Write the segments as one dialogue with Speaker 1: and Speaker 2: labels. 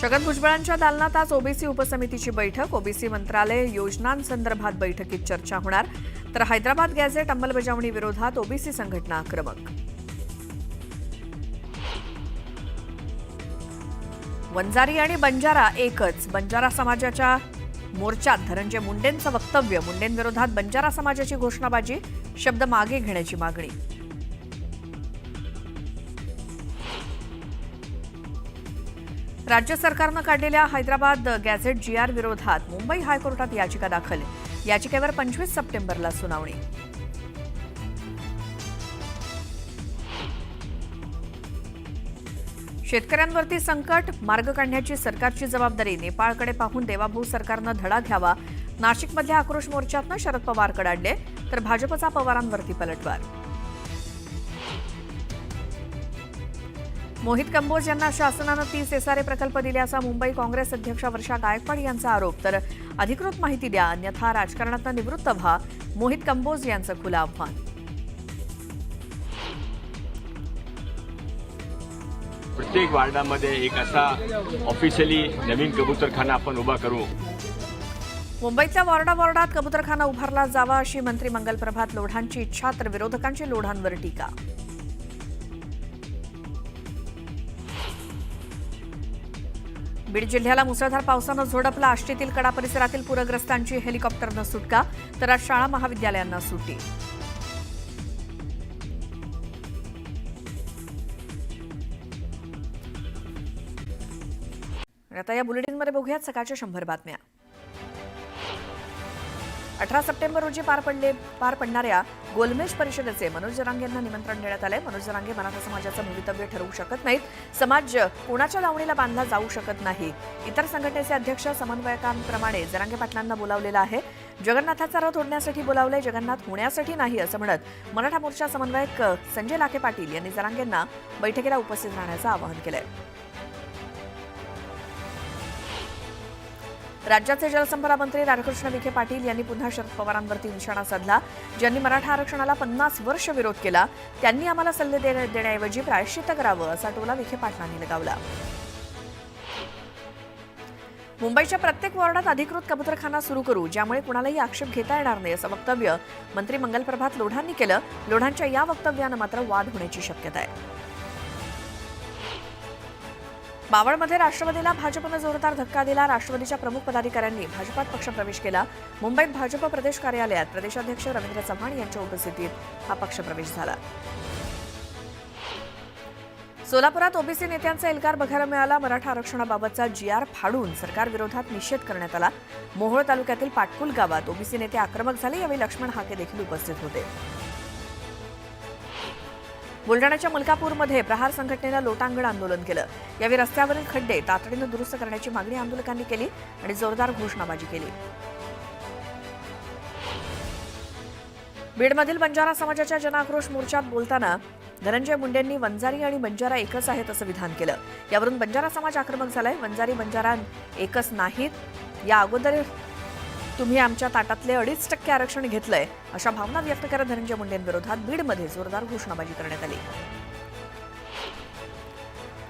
Speaker 1: छगन भुजबळांच्या दालनात आज ओबीसी उपसमितीची बैठक. ओबीसी मंत्रालय योजनांसंदर्भात बैठकीत चर्चा होणार. तर हैदराबाद गॅझेट अंमलबजावणी विरोधात ओबीसी संघटना आक्रमक. वंजारी आणि बंजारा एकच. बंजारा समाजाच्या मोर्चात धनंजय मुंडेंचं वक्तव्य. मुंडेंविरोधात बंजारा समाजाची घोषणाबाजी. शब्द मागे घेण्याची मागणी. राज्य सरकारनं काढलेल्या हैदराबाद गॅझेट जीआर विरोधात मुंबई हायकोर्टात याचिका दाखल. याचिकेवर 25 सप्टेंबरला सुनावणी. शेतकऱ्यांवरती संकट. मार्ग काढण्याची सरकारची जबाबदारी. नेपाळकडे पाहून देवाभाऊ सरकारनं धडा घ्यावा. नाशिकमधल्या आक्रोश मोर्चातनं शरद पवार कडाडले. तर भाजपचा पवारांवरती पलटवार. मोहित कंबोज यांना शासनानं 30 एसआरए प्रकल्प दिल्याचा मुंबई काँग्रेस अध्यक्षा वर्षा गायकवाड यांचा आरोप. तर अधिकृत माहिती द्या अन्यथा राजकारणातून निवृत्त व्हा. मोहित कंबोज यांचं खुलं आव्हान.
Speaker 2: प्रत्येक वार्डामध्ये एक असा ऑफिशियली नवीन कबूतरखाना आपण उभा करू.
Speaker 1: मुंबईतल्या वॉर्डात कबूतरखाना उभारला जावा अशी मंत्री मंगल प्रभात लोढांची इच्छा. तर विरोधकांची लोढांवर टीका. बीड जिल्ह्याला मुसळधार पावसानं झोडपला. आष्टीतील कडा परिसरातील पूरग्रस्तांची हेलिकॉप्टरनं सुटका. तर आज शाळा महाविद्यालयांना सुट्टी. आता या बुलेटिनमध्ये बघूयात सकाळच्या 100 बातम्या. 18 सप्टेंबर रोजी पार पडणाऱ्या गोलमेज परिषदेचे मनोज जरांगे यांना निमंत्रण देण्यात आले. मनोज जरांगे मराठा समाजाचं भवितव्य ठरवू शकत नाहीत. समाज कोणाच्या लावणीला बांधला जाऊ शकत नाही. इतर संघटनेचे अध्यक्ष समन्वयकांप्रमाणे जरांगे पाटलांना बोलावलेलं आहे. जगन्नाथाचा रथ ओढण्यासाठी बोलावलंय, जगन्नाथ होण्यासाठी नाही असं म्हणत मराठा मोर्चा समन्वयक संजय लाखे पाटील यांनी जरांगेंना बैठकीला उपस्थित राहण्याचं आवाहन केलंय. राज्याचे जलसंपदा मंत्री राधाकृष्ण विखे पाटील यांनी पुन्हा शरद पवारांवरती निशाणा साधला. ज्यांनी मराठा आरक्षणाला 50 वर्ष विरोध केला त्यांनी आम्हाला सल्ले देण्याऐवजी प्रायश्चित्त करावं असा टोला विखे पाटलांनी लगावला. मुंबईच्या प्रत्येक वॉर्डात अधिकृत कबूतरखाना सुरू करू ज्यामुळे कुणालाही आक्षेप घेता येणार नाही असं वक्तव्य मंत्री मंगल प्रभात लोढांनी केलं. लोढांच्या या वक्तव्यानं मात्र वाद होण्याची शक्यता आहे. बावळमध्ये राष्ट्रवादीला भाजपनं जोरदार धक्का दिला. राष्ट्रवादीच्या प्रमुख पदाधिकाऱ्यांनी भाजपात पक्षप्रवेश केला. मुंबईत भाजप प्रदेश कार्यालयात प्रदेशाध्यक्ष रवींद्र चव्हाण यांच्या उपस्थितीत हा पक्षप्रवेश झाला. सोलापुरात ओबीसी नेत्यांचा एल्गार बघायला मिळाला. मराठा आरक्षणाबाबतचा जीआर फाडून सरकारविरोधात निषेध करण्यात आला. मोहोळ तालुक्यातील पाटकुल गावात ओबीसी नेते आक्रमक झाले. यावेळी लक्ष्मण हाके देखील उपस्थित होते. बुलढाण्याच्या मलकापूरमध्ये प्रहार संघटनेनं लोटांगण आंदोलन केलं. यावेळी रस्त्यावरील खड्डे तातडीनं दुरुस्त करण्याची मागणी आंदोलकांनी केली आणि जोरदार घोषणाबाजी केली. बीडमधील बंजारा समाजाच्या जनआक्रोश मोर्चात बोलताना धनंजय मुंडेंनी वंजारी आणि बंजारा एकच आहेत असं विधान केलं. यावरून बंजारा समाज आक्रमक झालाय. वंजारी बंजारा एकच नाहीत. या अगोदर तुम्ही आमच्या ताटातले 2.5% आरक्षण घेतलंय अशा भावना व्यक्त करत धनंजय मुंडेंविरोधात बीडमध्ये जोरदार घोषणाबाजी करण्यात आली.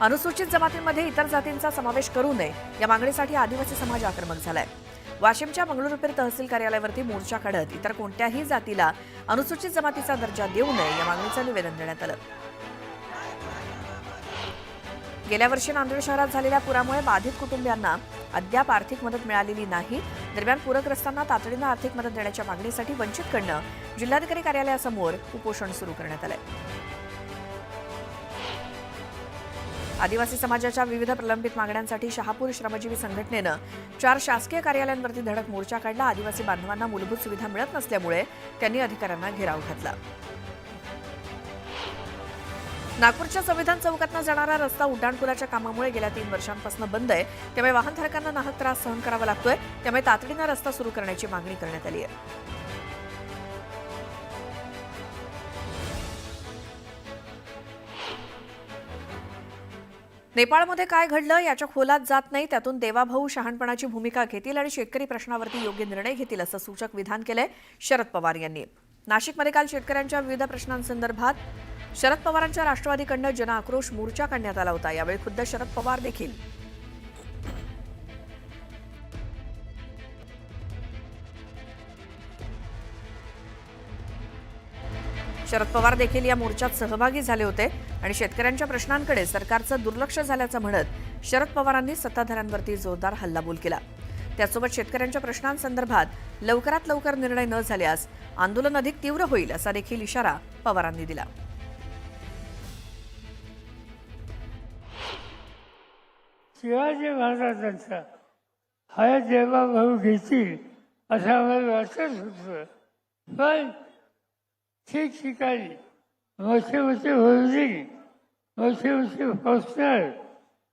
Speaker 1: अनुसूचित जमातींमध्ये इतर जातींचा समावेश करू नये या मागणीसाठी आदिवासी समाज आक्रमक झालाय. वाशिमच्या मंगळुरूपीर तहसील कार्यालयावरती मोर्चा काढत इतर कोणत्याही जातीला अनुसूचित जमातीचा दर्जा देऊ नये या मागणीचं निवेदन देण्यात आलं. गेल्या वर्षी नांदेड शहरात झालेल्या पुरामुळे बाधित कुटुंबियांना अद्याप आर्थिक मदत मिळालेली नाही. दरम्यान पूरग्रस्तांना तातडीनं आर्थिक मदत देण्याच्या मागणीसाठी वंचितकडनं जिल्हाधिकारी कार्यालयासमोर उपोषण सुरू करण्यात आलंय. आदिवासी समाजाच्या विविध प्रलंबित मागण्यांसाठी शहापूर श्रमजीवी संघटनेनं 4 शासकीय कार्यालयांवरती धडक मोर्चा काढला. आदिवासी बांधवांना मूलभूत सुविधा मिळत नसल्यामुळे त्यांनी अधिकाऱ्यांना घेराव घातला. नागपूरच्या संविधान चौकातनं जाणारा रस्ता उड्डाणपुलाच्या कामामुळे गेल्या 3 वर्षांपासून बंद आहे. त्यामुळे वाहनधारकांना नाहक त्रास सहन करावा लागतोय. त्यामुळे तातडीनं रस्ता सुरू करण्याची मागणी करण्यात आली आहे. नेपाळमध्ये काय घडलं याच्या खोलात जात नाही. त्यातून देवाभाऊ शहाणपणाची भूमिका घेतील आणि शेतकरी प्रश्नावरती योग्य निर्णय घेतील असं सूचक विधान केलंय शरद पवार यांनी. नाशिकमध्ये काल शेतकऱ्यांच्या विविध प्रश्नांसंदर्भात शरद पवारांच्या राष्ट्रवादीकडून जनआक्रोश मोर्चा काढण्यात आला होता. यावेळी खुद्द शरद पवार देखील शरद पवार देखील या मोर्चात सहभागी झाले होते आणि शेतकऱ्यांच्या प्रश्नांकडे सरकारचं दुर्लक्ष झाल्याचं म्हणत शरद पवारांनी सत्ताधाऱ्यांवरती जोरदार हल्लाबोल केला. त्यासोबत शेतकऱ्यांच्या प्रश्नांसंदर्भात लवकरात लवकर निर्णय न झाल्यास आंदोलन अधिक तीव्र होईल असा देखील इशारा पवारांनी दिला.
Speaker 3: शिवाजी महाराजांचा हा जेव्हा भाऊ घेतील असं आम्हाला वाटत होतं, पण ठिकठिकाणी मोठे मोठे होर्डिंग, मोठे मोठे पोस्टर,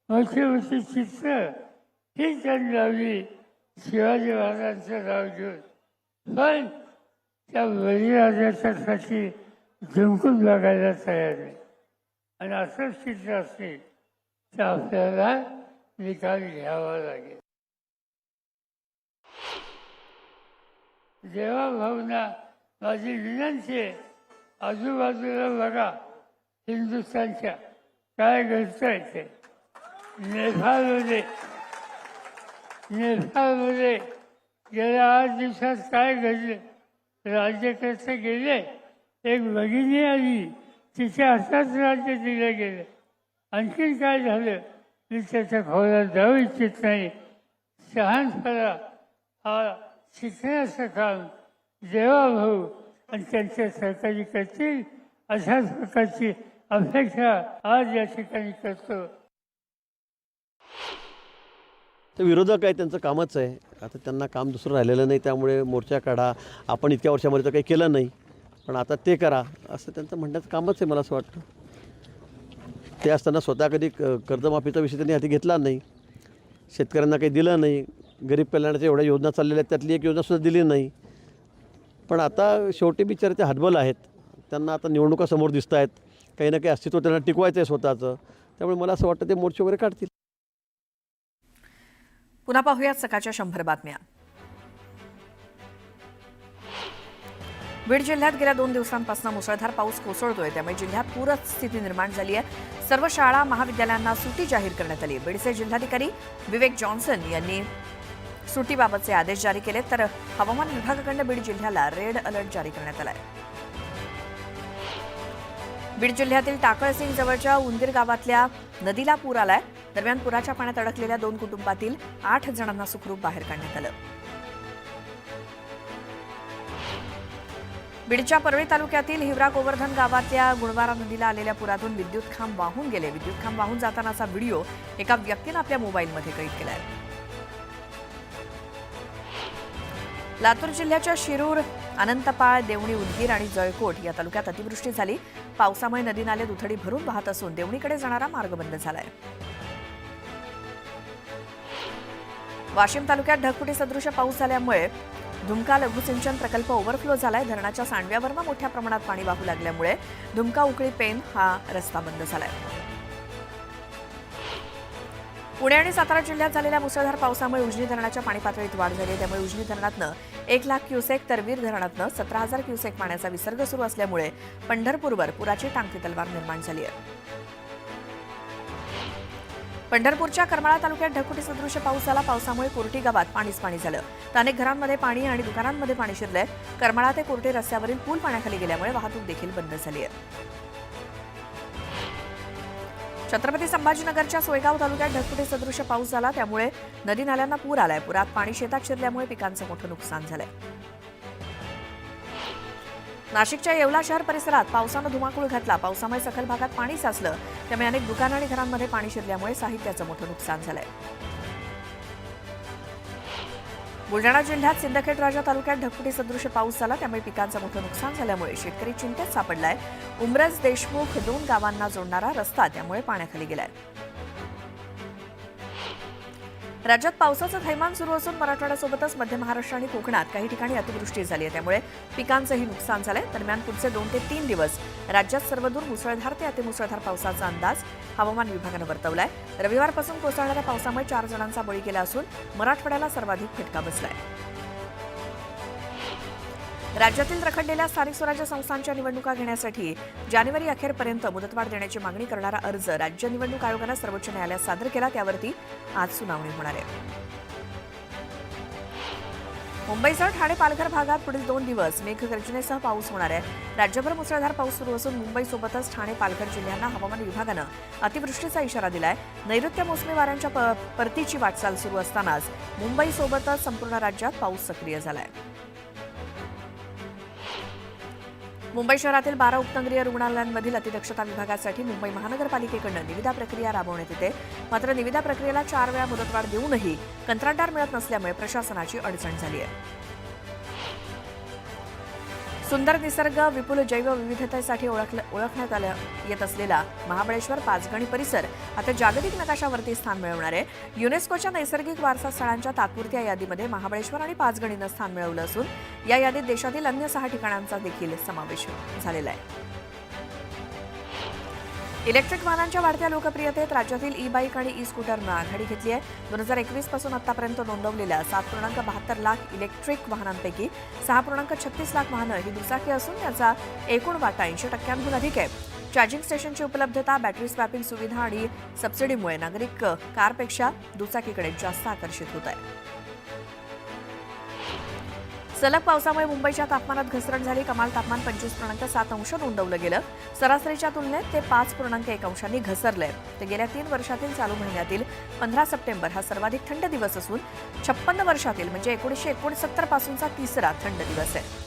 Speaker 3: मोठे मोठे चित्र ही त्यांनी लावली शिवाजी महाराजांचं नाव घेऊन. पण त्या बळीराजाच्यासाठी जिंकून बघायला तयार नाही. आणि असंच चित्र असेल तर आपल्याला निकाल घ्यावा लागेल. देवा भाऊंना माझी विनंती आहे, आजूबाजूला बघा हिंदुस्थानच्या काय घडतंय ते. नेपाळमध्ये गेल्या 8 दिवसात काय घडले. राज्यकर्ते गेले, एक भगिनी आली, तिच्या हातात राज्य दिलं गेलं. आणखीन काय झालं मी त्याच्या खोलात जाऊ इच्छित नाही. शहाणपणा हा शिकण्याचं काम देवाभाऊ आणि त्यांच्या सहकारी करतील अशाच प्रकारची अपेक्षा आज या ठिकाणी करतो.
Speaker 4: तर विरोधक आहे, त्यांचं कामच आहे. आता त्यांना काम दुसरं राहिलेलं नाही, त्यामुळे मोर्चा काढा, आपण इतक्या वर्षामध्ये तर काही केलं नाही पण आता ते करा, असं त्यांचं म्हणण्याचं कामच आहे. मला असं वाटतं ते असताना स्वतः कधी कर्जमाफीचा विषय त्यांनी हाती घेतला नाही, शेतकऱ्यांना काही दिलं नाही, गरीब कल्याणाच्या एवढ्या योजना चाललेल्या आहेत त्यातली एक योजनासुद्धा दिली नाही. पण आता शेवटी बिचारे ते हतबल आहेत, त्यांना आता निवडणुका समोर दिसत आहेत, काही ना काही अस्तित्व त्यांना टिकवायचं आहे स्वतःचं. त्यामुळे मला असं वाटतं ते मोर्चे वगैरे काढतील.
Speaker 1: पुन्हा पाहूयात सकाळच्या 100 बातम्या. बीड जिल्ह्यात गेल्या 2 दिवसांपासून मुसळधार पाऊस कोसळतोय, त्यामुळे जिल्ह्यात पूरस्थिती निर्माण झाली आहे. सर्व शाळा महाविद्यालयांना सुट्टी जाहीर करण्यात आली. बीडचे जिल्हाधिकारी विवेक जॉन्सन यांनी सुट्टीबाबतचे आदेश जारी केले, तर हवामान विभागाकडून बीड जिल्ह्याला रेड अलर्ट जारी करण्यात आला आहे. बीड जिल्ह्यातील टाकळसिंग जवळच्या उंदीर गावातल्या नदीला पूर आलाय. दरम्यान पुराच्या पाण्यात अडकलेल्या 2 कुटुंबातील 8 जणांना सुखरूप बाहेर काढण्यात आलं. बीडच्या परळी तालुक्यातील हिवरा गोवर्धन गावातल्या गुणवारा नदीला आलेल्या पुरातून विद्युत खांब वाहून गेले. विद्युत खांब वाहून जातानाचा व्हिडिओ एका व्यक्तीनं आपल्या मोबाईलमध्ये कैद केलाय. लातूर जिल्ह्याच्या शिरूर, अनंतपाळ, देवणी, उदगीर आणि जळकोट या तालुक्यात अतिवृष्टी झाली. पावसामुळे नदी नाले दुथडी भरून वाहत असून देवणीकडे जाणारा मार्ग बंद झालाय. वाशिम तालुक्यात ढगफुटी सदृश पाऊस झाल्यामुळे धुमका लघुसिंचन प्रकल्प ओव्हरफ्लो झालाय. धरणाच्या सांडव्यावरनं मोठ्या प्रमाणात पाणी वाहू लागल्यामुळे धुमका उकळी पेन हा रस्ता बंद झालाय. पुणे आणि सातारा जिल्ह्यात झालेल्या मुसळधार पावसामुळे उजनी धरणाच्या पाणी पातळीत वाढ झाली आहे. त्यामुळे उजनी धरणातनं 1,00,000 क्युसेक तर वीर धरणातनं 17,000 क्युसेक पाण्याचा विसर्ग सुरू असल्यामुळे पंढरपूरवर पुराची टांगती तलवार निर्माण झाली आहे. पंढरपूरच्या करमाळा तालुक्यात ढगफुटी सदृश पाऊस झाला. पावसामुळे कोर्टी गावात पाणीच पाणी झालं. तर अनेक घरांमध्ये पाणी आणि दुकानांमध्ये पाणी शिरलंय. करमाळा ते कोर्टी रस्त्यावरील पूल पाण्याखाली गेल्यामुळे वाहतूक देखील बंद झाली आहे. छत्रपती संभाजीनगरच्या सोयगाव तालुक्यात ढगफुटी सदृश पाऊस झाला. त्यामुळे नदी नाल्यांना पूर आलाय. पुरात पाणी शेतात शिरल्यामुळे पिकांचं मोठं नुकसान झालंय. नाशिकच्या येवला शहर परिसरात पावसानं धुमाकूळ घातला. पावसामुळे सखल भागात पाणी साचलं. त्यामुळे अनेक दुकानं आणि घरांमध्ये पाणी शिरल्यामुळे साहित्याचं मोठं नुकसान झालंय. बुलढाणा जिल्ह्यात सिंदखेड राजा तालुक्यात ढगफुटी सदृश पाऊस झाला. त्यामुळे पिकांचं मोठं नुकसान झाल्यामुळे शेतकरी चिंतेत सापडलाय. उमरज देशमुख 2 गावांना जोडणारा रस्ता त्यामुळे पाण्याखाली गेलाय. राज्यात पावसाचं थैमान सुरू असून मराठवाड्यासोबतच मध्य महाराष्ट्र आणि कोकणात काही ठिकाणी अतिवृष्टी झाली आहे. त्यामुळे पिकांचंही नुकसान झालंय. दरम्यान पुढचे 2 ते 3 दिवस राज्यात सर्वदूर मुसळधार ते अतिमुसळधार पावसाचा अंदाज हवामान विभागानं वर्तवलाय. रविवारपासून कोसळणाऱ्या पावसामुळे 4 जणांचा बळी गेला असून मराठवाड्याला सर्वाधिक फटका बसलाय. राज्यातील रखडलेल्या स्थानिक स्वराज्य संस्थांच्या निवडणुका घेण्यासाठी जानेवारी अखेरपर्यंत मुदतवाढ देण्याची मागणी करणारा अर्ज राज्य निवडणूक आयोगानं सर्वोच्च न्यायालयात सादर केला. त्यावरती आज सुनावणी होणार आहे. मुंबईसह ठाणे पालघर भागात पुढील 2 दिवस मेघगर्जनेसह पाऊस होणार आहे. राज्यभर मुसळधार पाऊस सुरू असून मुंबईसोबतच ठाणे पालघर जिल्ह्यांना हवामान विभागानं अतिवृष्टीचा इशारा दिलाय. नैऋत्य मोसमी वाऱ्यांच्या परतीची वाटचाल सुरू असतानाच मुंबईसोबतच संपूर्ण राज्यात पाऊस सक्रिय झालाय. मुंबई शहरातील 12 उपनगरीय रुग्णालयांमधील अतिदक्षता विभागासाठी मुंबई महानगरपालिकेकडून निविदा प्रक्रिया राबवण्यात येते. मात्र निविदा प्रक्रियेला 4 वेळा मुदतवाढ देऊनही कंत्राटदार मिळत नसल्यामुळे प्रशासनाची अडचण झाली आहे. सुंदर निसर्ग, विपुल जैवविविधतेसाठी ओळखण्यात येत असलेला महाबळेश्वर पाचगणी परिसर आता जागतिक नकाशावरती स्थान मिळवणार आहे. युनेस्कोच्या नैसर्गिक वारसा स्थळांच्या तात्पुरत्या यादीमध्ये महाबळेश्वर आणि पाचगणीनं स्थान मिळवलं असून या यादीत देशातील अन्य 6 ठिकाणांचा देखील समावेश झालेला आहे. इलेक्ट्रिक वाहनांच्या वाढत्या लोकप्रियतेत राज्यातील ई बाईक आणि ई स्कूटरनं आघाडी घेतली आहे. 2021 पासून आतापर्यंत नोंदवलेल्या 7.72 लाख इलेक्ट्रिक वाहनांपैकी 6.36 लाख वाहनं ही दुचाकी असून त्याचा एकूण वाटा 80% अधिक आहे. चार्जिंग स्टेशनची उपलब्धता, बॅटरी स्वॅपिंग सुविधा आणि सबसिडीमुळे नागरिक कारपेक्षा दुचाकीकडे जास्त आकर्षित होत आहे. सलग पावसामुळे मुंबईच्या तापमानात घसरण झाली. कमाल तापमान 25.7 अंश नोंदवलं गेलं. सरासरीच्या तुलनेत ते 5.1 अंशांनी घसरलंय. ते गेल्या 3 वर्षातील चालू महिन्यातील 15 सप्टेंबर हा सर्वाधिक थंड दिवस असून 56 वर्षातील म्हणजे 1969 पासूनचा तिसरा थंड दिवस आहे.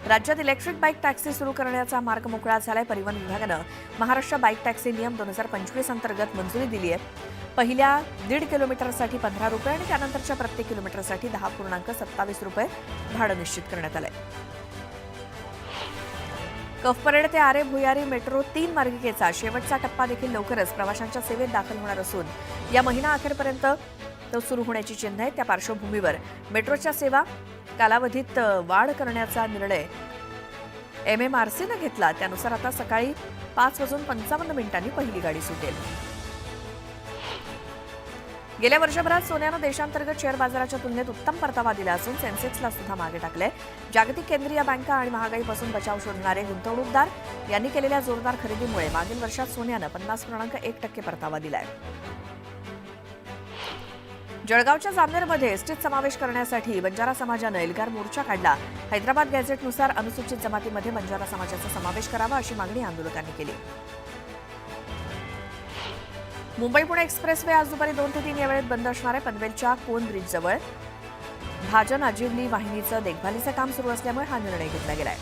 Speaker 1: राज्यात इलेक्ट्रिक बाईक टॅक्सी सुरू करण्याचा मार्ग मोकळा झालाय. परिवहन विभागानं महाराष्ट्र बाईक टॅक्सी नियम 2025 अंतर्गत मंजुरी दिली आहे. पहिल्या 1.5 किलोमीटरसाठी 15 रुपये आणि त्यानंतरच्या प्रत्येक किलोमीटरसाठी 10.27 रुपये भाडं निश्चित करण्यात आलंय. कफपरेड ते आरे भुयारी मेट्रो 3 मार्गिकेचा शेवटचा टप्पा देखील लवकरच प्रवाशांच्या सेवेत दाखल होणार असून या महिना अखेरपर्यंत तो सुरू होण्याची चिन्ह आहे. त्या पार्श्वभूमीवर मेट्रोच्या सेवा कालावधीत वाढ करण्याचा निर्णय MMRCनं घेतला. त्यानुसार आता सकाळी 5:55 पहिली गाडी सुटेल. गेल्या वर्षभरात सोन्यानं देशांतर्गत शेअर बाजाराच्या तुलनेत उत्तम परतावा दिला असून सेन्सेक्सला सुद्धा मागे टाकले. जागतिक केंद्रीय बँका आणि महागाईपासून बचाव शोधणारे गुंतवणूकदार यांनी केलेल्या जोरदार खरेदीमुळे मागील वर्षात सोन्यानं 50.1% परतावा दिलाय. जळगावच्या जामनेरमध्ये एसटीत समावेश करण्यासाठी बंजारा समाजानं एल्गार मोर्चा काढला. हैदराबाद गॅझेटनुसार अनुसूचित जमातीमध्ये बंजारा समाजाचा समावेश करावा अशी मागणी आंदोलकांनी केली. मुंबई पुणे एक्सप्रेस वे आज दुपारी 2 ते 3 या वेळेत बंद असणार आहे. पनवेलच्या कोन ब्रिजजवळ भाजन आजिवली वाहिनीचं देखभालीचं काम सुरू असल्यामुळे हा निर्णय घेतला गेलाय.